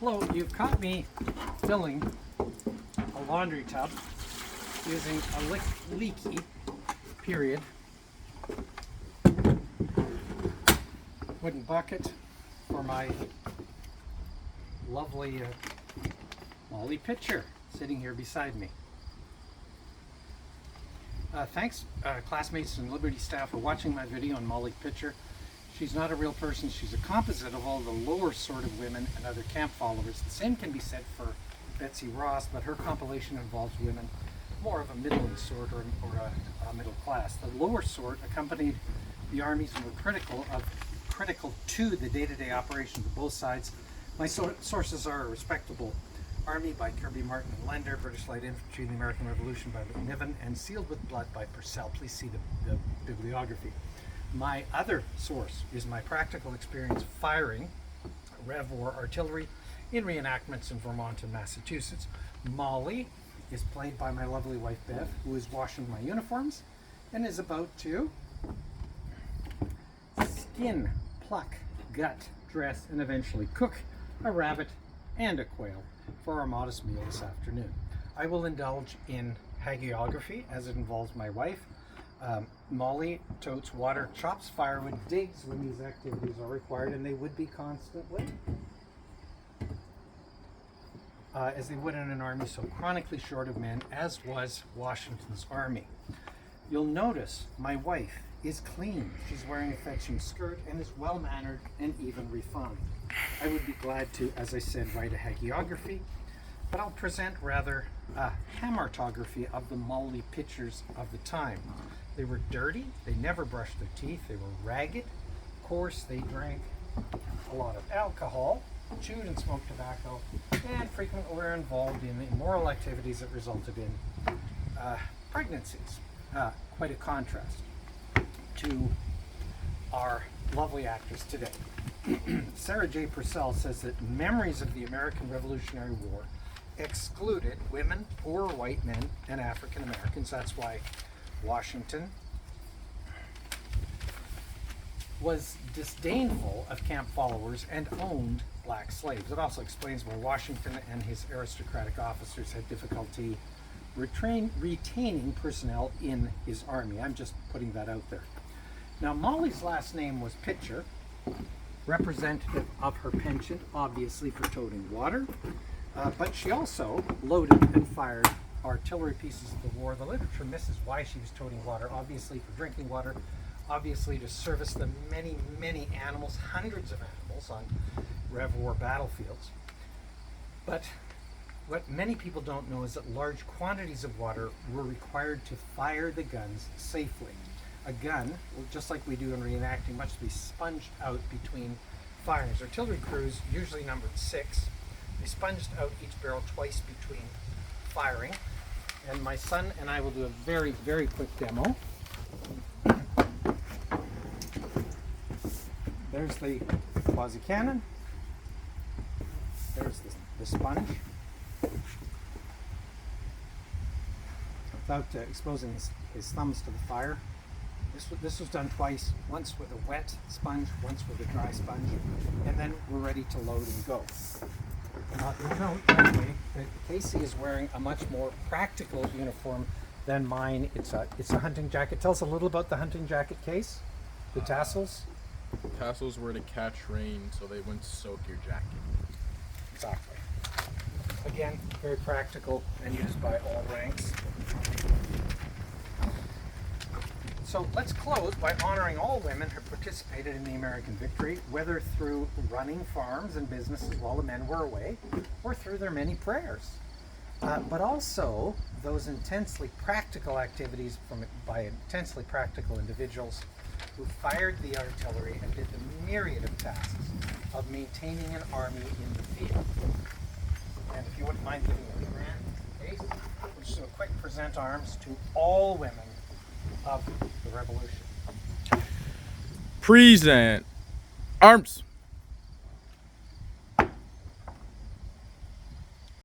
Hello, you've caught me filling a laundry tub using a leaky, period, wooden bucket for my lovely Molly Pitcher sitting here beside me. Thanks classmates and Liberty staff for watching my video on Molly Pitcher. She's not a real person, she's a composite of all the lower sort of women and other camp followers. The same can be said for Betsy Ross, but her compilation involves women more of a middling sort or a middle class. The lower sort accompanied the armies and were critical to the day-to-day operations of both sides. My sources are a respectable Army by Kirby Martin and Lender, British Light Infantry in the American Revolution by Niven, and Sealed with Blood by Purcell. Please see the bibliography. My other source is my practical experience firing Rev War artillery in reenactments in Vermont and Massachusetts. Molly is played by my lovely wife Bev, who is washing my uniforms and is about to skin, pluck, gut, dress, and eventually cook a rabbit and a quail for our modest meal this afternoon. I will indulge in hagiography as it involves my wife. Molly totes water, chops firewood, digs when these activities are required, and they would be constantly, as they would in an army so chronically short of men, as was Washington's army. You'll notice my wife is clean. She's wearing a fetching skirt and is well-mannered and even refined. I would be glad to, as I said, write a hagiography, but I'll present rather a hamartography of the Molly Pitchers of the time. They were dirty, they never brushed their teeth, they were ragged, coarse, they drank a lot of alcohol, chewed and smoked tobacco, and frequently were involved in immoral activities that resulted in pregnancies. Quite a contrast to our lovely actors today. Sarah J. Purcell says that memories of the American Revolutionary War excluded women, poor white men, and African Americans. That's why Washington was disdainful of camp followers and owned black slaves. It also explains why Washington and his aristocratic officers had difficulty retaining personnel in his army. I'm just putting that out there. Now, Molly's last name was Pitcher, representative of her penchant, obviously, for toting water, but she also loaded and fired artillery pieces of the war. The literature misses why she was toting water, obviously for drinking water, obviously to service the many, many animals, hundreds of animals on Rev War battlefields. But what many people don't know is that large quantities of water were required to fire the guns safely. A gun, just like we do in reenacting, must be sponged out between firings. Artillery crews, usually numbered 6, they sponged out each barrel twice between firing. And my son and I will do a very, very quick demo. There's the quasi cannon. There's the sponge. Without exposing his thumbs to the fire. This was done twice, once with a wet sponge, once with a dry sponge, and then we're ready to load and go. You'll note, by the way, that Casey is wearing a much more practical uniform than mine. It's a hunting jacket. Tell us a little about the hunting jacket, Case. The tassels. The tassels were to catch rain, so they wouldn't soak your jacket. Exactly. Again, very practical and used by all ranks. So let's close by honoring all women who participated in the American victory, whether through running farms and businesses while the men were away, or through their many prayers. But also those intensely practical activities by intensely practical individuals who fired the artillery and did the myriad of tasks of maintaining an army in the field. And if you wouldn't mind giving me a grand case, we'll just do a quick present arms to all women of the revolution. Present arms.